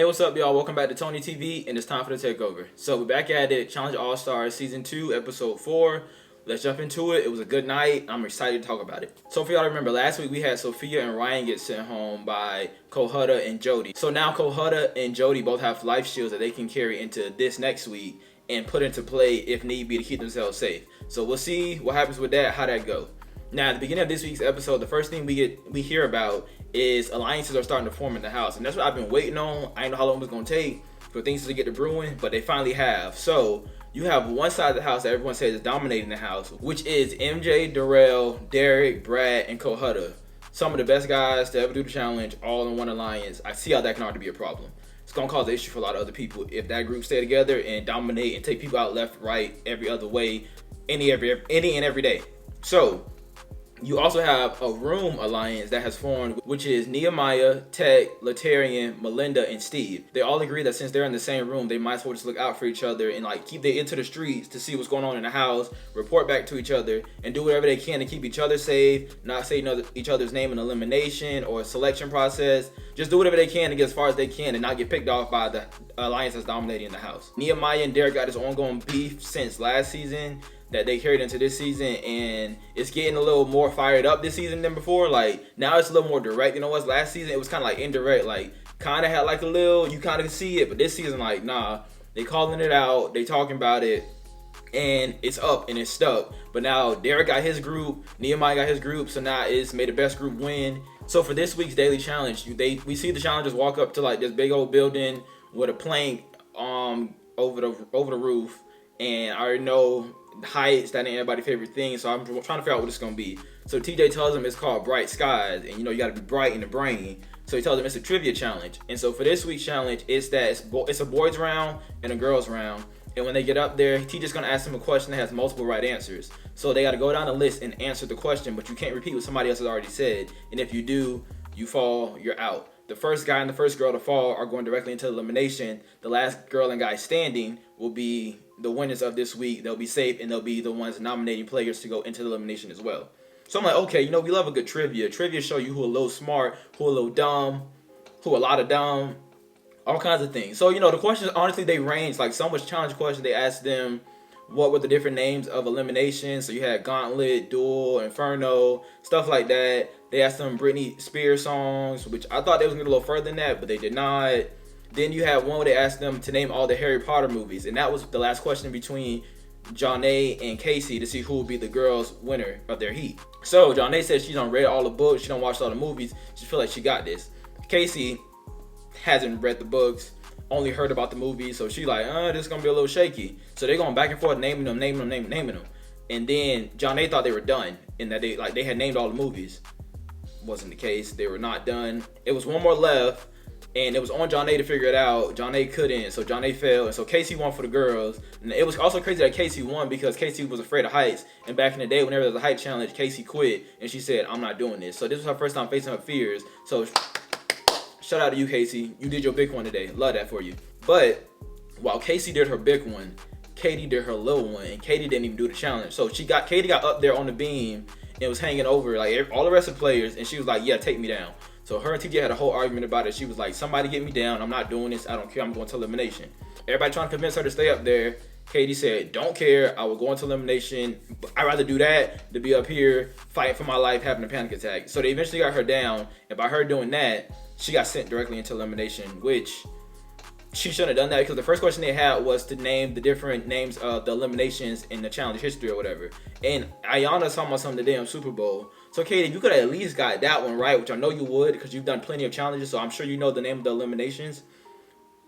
what's up, y'all? Welcome back to Tony TV, and it's time for the takeover. So we're back at it, Challenge All-Stars Season 2, Episode 4. Let's jump into it. It was a good night. I'm excited to talk about it. So for y'all to remember, last week we had Sophia and Ryan get sent home by Kohutta and Jody. So now Kohutta and Jody both have life shields that they can carry into this next week and put into play if need be to keep themselves safe. So we'll see what happens with that, how that go. Now, at the beginning of this week's episode, the first thing we hear about is alliances are starting to form in the house. And that's what I've been waiting on. I didn't know how long it was going to take for things to get to brewing, but they finally have. So you have one side of the house that everyone says is dominating the house, which is MJ, Darrell, Derek, Brad, and Kohutta. Some of the best guys to ever do the challenge, all in one alliance. I see how that can already be a problem. It's going to cause an issue for a lot of other people if that group stay together and dominate and take people out left, right, every other way, any and every day. So you also have a room alliance that has formed, which is Nehemiah, Tek, Latarian, Melinda, and Steve. They all agree that since they're in the same room, they might as well just look out for each other and keep their ear to the streets to see what's going on in the house, report back to each other, and do whatever they can to keep each other safe, not say each other's name in elimination or selection process. Just do whatever they can to get as far as they can and not get picked off by the alliance that's dominating the house. Nehemiah and Derek got this ongoing beef since last season that they carried into this season, and it's getting a little more fired up this season than before. Now it's a little more direct. You know what's last season it was kind of indirect, kind of had a little, you kind of see it, but this season nah, they calling it out, they talking about it, and it's up and it's stuck. But now Derek got his group, Nehemiah got his group, so now it's made the best group win. So for this week's daily challenge, we see the challengers walk up to this big old building with a plank over the roof, and I already know heights, that ain't everybody's favorite thing, so I'm trying to figure out what it's gonna be. So TJ tells him it's called Bright Skies, and you gotta be bright in the brain. So he tells him it's a trivia challenge. And so for this week's challenge, it's a boys round and a girls round. And when they get up there, TJ's gonna ask them a question that has multiple right answers. So they gotta go down the list and answer the question, but you can't repeat what somebody else has already said. And if you do, you fall, you're out. The first guy and the first girl to fall are going directly into elimination. The last girl and guy standing will be the winners of this week. They'll be safe, and they'll be the ones nominating players to go into the elimination as well. So I'm okay, we love a good trivia. Trivia show you who a little smart, who a little dumb, who a lot of dumb, all kinds of things. So, the questions, honestly, they range. Some was challenge questions. They asked them what were the different names of elimination. So you had Gauntlet, Duel, Inferno, stuff like that. They asked them Britney Spears songs, which I thought they was going to go a little further than that, but they did not. Then you had one where they asked them to name all the Harry Potter movies, and that was the last question between Janae and Casey to see who would be the girls' winner of their heat. So Janae said she done read all the books, she done watched all the movies, she feel like she got this. Casey hasn't read the books, only heard about the movies, so she this is gonna be a little shaky. So they're going back and forth naming them. And then Janae thought they were done, and that they had named all the movies. Wasn't the case. They were not done. It was one more left, and it was on Janae to figure it out. Janae couldn't, so Janae failed, and so Casey won for the girls. And it was also crazy that Casey won because Casey was afraid of heights. And back in the day, whenever there was a height challenge, Casey quit, and she said, "I'm not doing this." So this was her first time facing her fears. So shout out to you, Casey. You did your big one today. Love that for you. But while Casey did her big one, Katie did her little one, and Katie didn't even do the challenge. So Katie got up there on the beam and was hanging over all the rest of the players, and she was like, "Yeah, take me down." So her and TJ had a whole argument about it. She was like, "Somebody get me down. I'm not doing this. I don't care. I'm going to elimination." Everybody trying to convince her to stay up there. Katie said, "Don't care. I will go into elimination. I'd rather do that than be up here fighting for my life, having a panic attack." So they eventually got her down, and by her doing that, she got sent directly into elimination, which she shouldn't have done that because the first question they had was to name the different names of the eliminations in the challenge history or whatever. And Ayanna talking about something today on Super Bowl. So Katie, you could have at least got that one right, which I know you would because you've done plenty of challenges, so I'm sure you know the name of the eliminations.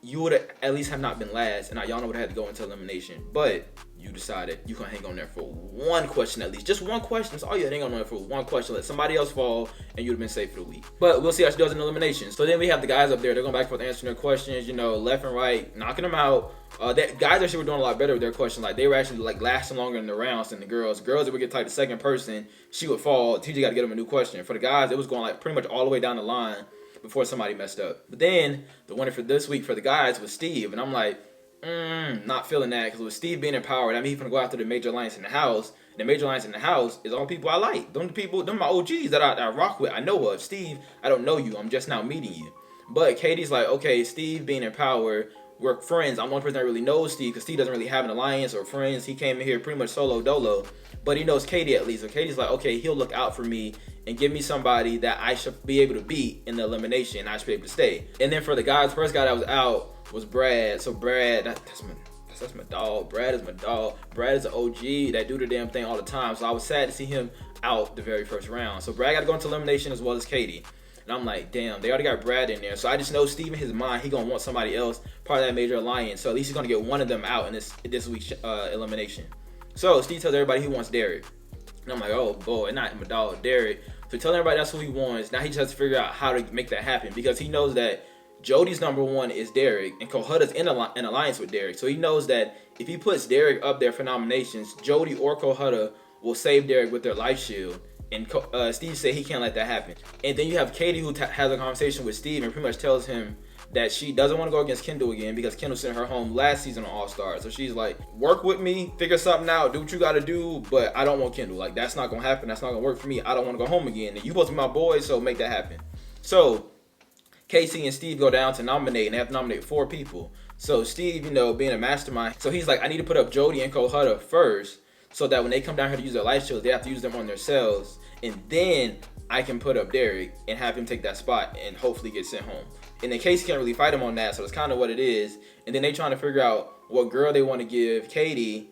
You would at least have not been last, and Ayanna would have had to go into elimination. But you decided you can hang on there for one question at least. Just one question. That's all you hang on there for, one question. Let somebody else fall, and you'd have been safe for the week. But we'll see how she does in elimination. So then we have the guys up there. They're going back and forth answering their questions, left and right, knocking them out. Guys actually were doing a lot better with their questions. They were actually lasting longer in the rounds than the girls. Girls, if we get the second person, she would fall. TJ got to get them a new question. For the guys, it was going pretty much all the way down the line before somebody messed up. But then the winner for this week for the guys was Steve, and I'm not feeling that because with Steve being empowered, he's gonna go after the major alliance in the house. The major alliance in the house is all people I like. Them my OGs that I rock with. I know of. Steve, I don't know you. I'm just now meeting you. But Katie's like, okay, Steve being in power, we're friends. I'm the only person that really knows Steve because Steve doesn't really have an alliance or friends. He came in here pretty much solo dolo, but he knows Katie at least. So Katie's like, okay, he'll look out for me and give me somebody that I should be able to beat in the elimination. I should be able to stay. And then for the guys, first guy that was out was Brad. So Brad, that's my dog. Brad is my dog. Brad is an OG that do the damn thing all the time. So I was sad to see him out the very first round. So Brad got to go into elimination as well as Katie. And I'm like, damn, they already got Brad in there. So I just know Steve in his mind, he gonna want somebody else, part of that major alliance. So at least he's gonna get one of them out in this week's elimination. So Steve tells everybody he wants Derek. And I'm like, oh boy, not my dog, Derek. So he tells everybody that's who he wants. Now he just has to figure out how to make that happen because he knows that Jody's number one is Derek, and Kohuta's in an alliance with Derek. So he knows that if he puts Derek up there for nominations, Jody or Kohuta will save Derek with their life shield. And Steve said he can't let that happen. And then you have Katie who has a conversation with Steve and pretty much tells him that she doesn't want to go against Kendall again because Kendall sent her home last season on All-Stars. So she's like, work with me, figure something out, do what you got to do, but I don't want Kendall. Like, that's not going to happen. That's not going to work for me. I don't want to go home again. And you supposed to be my boy, so make that happen. So Casey and Steve go down to nominate, and they have to nominate 4 people. So Steve, being a mastermind, so he's like, I need to put up Jody and Kohuta first so that when they come down here to use their life shields, they have to use them on themselves. And then I can put up Derek and have him take that spot and hopefully get sent home. And then Casey can't really fight him on that, so it's kind of what it is. And then they trying to figure out what girl they want to give Katie,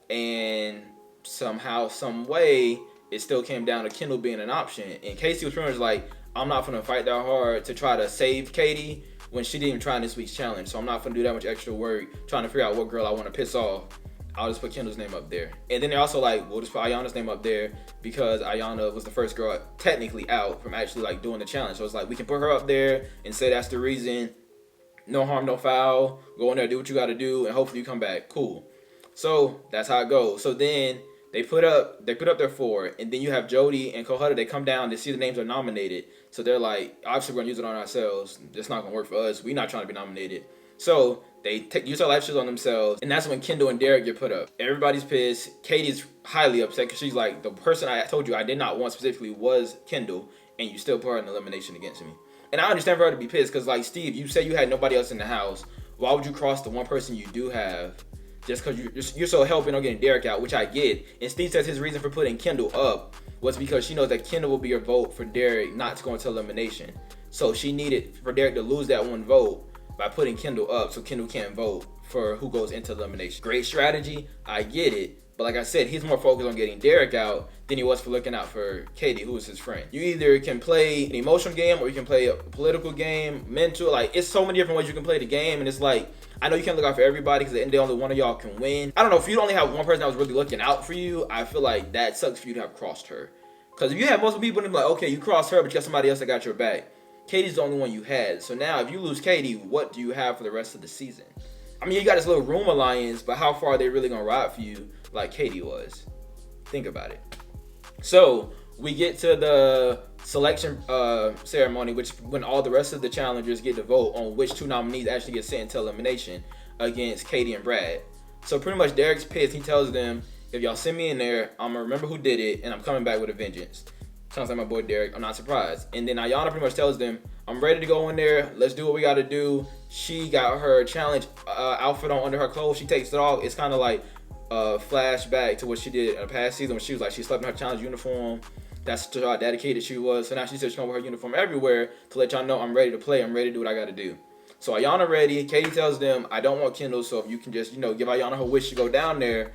and somehow, some way, it still came down to Kendall being an option. And Casey was pretty much like, I'm not going to fight that hard to try to save Katie when she didn't even try in this week's challenge. So I'm not going to do that much extra work trying to figure out what girl I want to piss off. I'll just put Kendall's name up there. And then they're also like, we'll just put Ayanna's name up there because Ayanna was the first girl technically out from actually doing the challenge. So it's like, we can put her up there and say that's the reason. No harm, no foul. Go in there, do what you got to do, and hopefully you come back. Cool. So that's how it goes. So then they put up their 4, and then you have Jody and Kohuta. They come down, they see the names are nominated. So they're like, obviously we're going to use it on ourselves. It's not going to work for us. We're not trying to be nominated. So they use their life shields on themselves, and that's when Kendall and Derek get put up. Everybody's pissed. Katie's highly upset because she's like, the person I told you I did not want specifically was Kendall, and you still put her in elimination against me. And I understand for her to be pissed because, Steve, you said you had nobody else in the house. Why would you cross the one person you do have just because you're so hell bent on getting Derek out, which I get. And Steve says his reason for putting Kendall up was because she knows that Kendall will be her vote for Derek not to go into elimination. So she needed for Derek to lose that one vote by putting Kendall up so Kendall can't vote for who goes into elimination. Great strategy, I get it. But like I said, he's more focused on getting Derek out than he was for looking out for Katie, who is his friend. You either can play an emotional game or you can play a political game, mental. It's so many different ways you can play the game. And it's like, I know you can't look out for everybody because at the end of the day, only one of y'all can win. I don't know, if you only have one person that was really looking out for you, I feel like that sucks for you to have crossed her. Because if you have multiple people, and be like, okay, you crossed her, but you got somebody else that got your back. Katie's the only one you had. So now if you lose Katie, what do you have for the rest of the season? I mean, you got this little room alliance, but how far are they really going to ride for you like Katie was? Think about it. So we get to the selection ceremony, which when all the rest of the challengers get to vote on which 2 nominees actually get sent into elimination against Katie and Brad. So pretty much Derek's pissed. He tells them, if y'all send me in there, I'm going to remember who did it, and I'm coming back with a vengeance. Sounds like my boy Derek. I'm not surprised. And then Ayanna pretty much tells them, I'm ready to go in there. Let's do what we got to do. She got her challenge outfit on under her clothes. She takes it off. It's kind of like a flashback to what she did in the past season when she was like, she slept in her challenge uniform. That's how dedicated she was. So now she said she's going to wear her uniform everywhere to let y'all know I'm ready to play. I'm ready to do what I got to do. So Ayanna ready. Katie tells them, I don't want Kendall. So if you can just, give Ayanna her wish to go down there,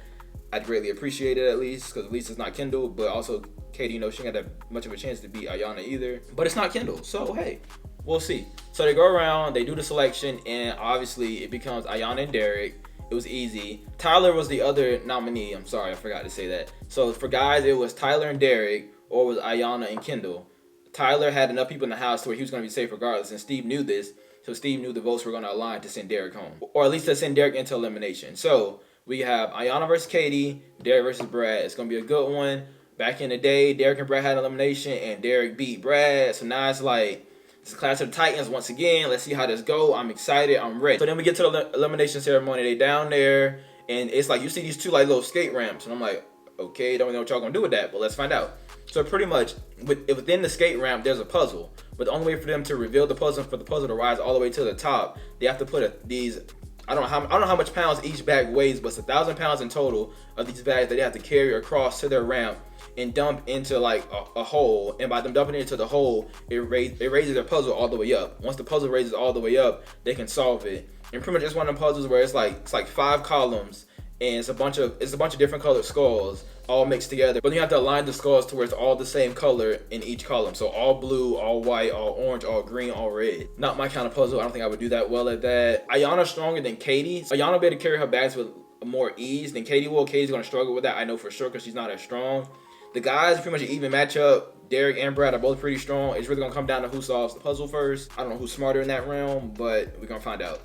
I'd greatly appreciate it at least. Because at least it's not Kendall. But also Katie, she ain't got that much of a chance to beat Ayanna either. But it's not Kendall. So, hey, we'll see. So they go around, they do the selection, and obviously it becomes Ayanna and Derek. It was easy. Tyler was the other nominee. I'm sorry, I forgot to say that. So for guys, it was Tyler and Derek, or it was Ayanna and Kendall. Tyler had enough people in the house to where he was going to be safe regardless, and Steve knew this. So Steve knew the votes were going to align to send Derek home, or at least to send Derek into elimination. So we have Ayanna versus Katie, Derek versus Brad. It's going to be a good one. Back in the day, Derek and Brad had elimination, and Derek beat Brad. So now it's like, it's a clash of the Titans once again. Let's see how this go. I'm excited. I'm ready. So then we get to the elimination ceremony. They down there, and it's like you see these 2 little skate ramps, and I'm like, okay, don't know what y'all gonna do with that, but let's find out. So pretty much within the skate ramp, there's a puzzle. But the only way for them to reveal the puzzle, for the puzzle to rise all the way to the top, they have to put these. I don't know how much pounds each bag weighs, but it's 1,000 pounds in total of these bags that they have to carry across to their ramp and dump into like a hole. And by them dumping it into the hole, it raises their puzzle all the way up. Once the puzzle raises all the way up, they can solve it. And pretty much it's one of them puzzles where it's like 5 columns and it's a bunch of different colored skulls all mixed together. But you have to align the skulls to where it's all the same color in each column. So all blue, all white, all orange, all green, all red. Not my kind of puzzle. I don't think I would do that well at that. Ayanna's stronger than Katie. Ayanna will be able to carry her bags with more ease than Katie will. Katie's going to struggle with that, I know for sure, because she's not as strong. The guys pretty much an even matchup. Derek and Brad are both pretty strong. It's really going to come down to who solves the puzzle first. I don't know who's smarter in that realm, but we're going to find out.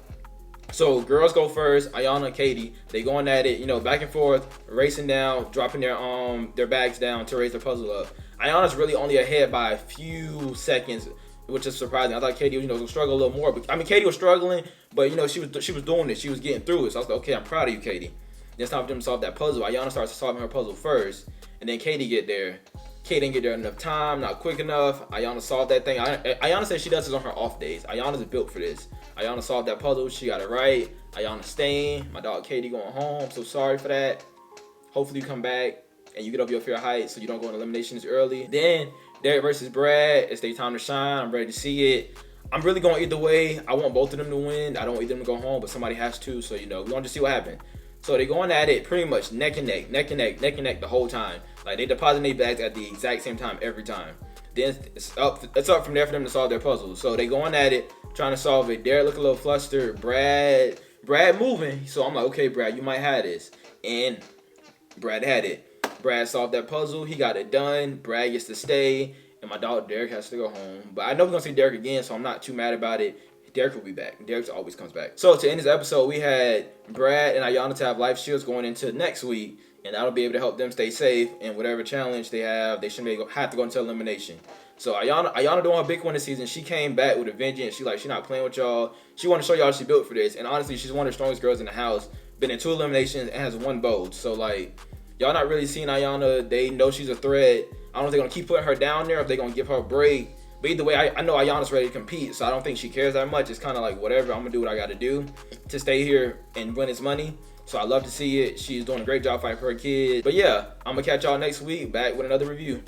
So girls go first, Ayanna and Katie. They going at it, back and forth, racing down, dropping their bags down to raise their puzzle up. Ayanna's really only ahead by a few seconds, which is surprising. I thought Katie was, gonna struggle a little more. But Katie was struggling, but she was doing it. She was getting through it. So I was like, okay, I'm proud of you, Katie. Then it's time for them to solve that puzzle. Ayanna starts solving her puzzle first, and then Katie get there. Katie didn't get there enough time, not quick enough. Ayanna solved that thing. Ayanna said she does this on her off days. Ayanna's built for this. Ayanna solved that puzzle. She got it right. Ayanna staying. My dog Katie going home. I'm so sorry for that. Hopefully you come back and you get over your fear of heights so you don't go in eliminations early. Then Derek versus Brad. It's their time to shine. I'm ready to see it. I'm really going either way. I want both of them to win. I don't want either of them to go home, but somebody has to. So, we're going to just see what happens. So they're going at it pretty much neck and neck the whole time. Like they deposit their bags at the exact same time every time. Then it's up from there for them to solve their puzzles. So they going at it, trying to solve it. Derek look a little flustered. Brad moving. So I'm like, okay, Brad, you might have this. And Brad had it. Brad solved that puzzle. He got it done. Brad gets to stay. And my dog Derek has to go home. But I know we're going to see Derek again, so I'm not too mad about it. Derek will be back. Derek always comes back. So to end this episode, we had Brad and Ayanna to have life shields going into next week, and that'll be able to help them stay safe in whatever challenge they have. They shouldn't have to go into elimination. So Ayanna doing her big one this season. She came back with a vengeance. She not playing with y'all. She want to show y'all she built for this. And honestly, she's one of the strongest girls in the house. Been in 2 eliminations and has 1 vote. So y'all not really seeing Ayanna. They know she's a threat. I don't know if they're gonna keep putting her down there, if they're gonna give her a break. But either way, I know Ayanna's ready to compete, so I don't think she cares that much. It's kind of like, whatever, I'm going to do what I got to do to stay here and win this money. So I love to see it. She's doing a great job fighting for her kid. But yeah, I'm going to catch y'all next week back with another review.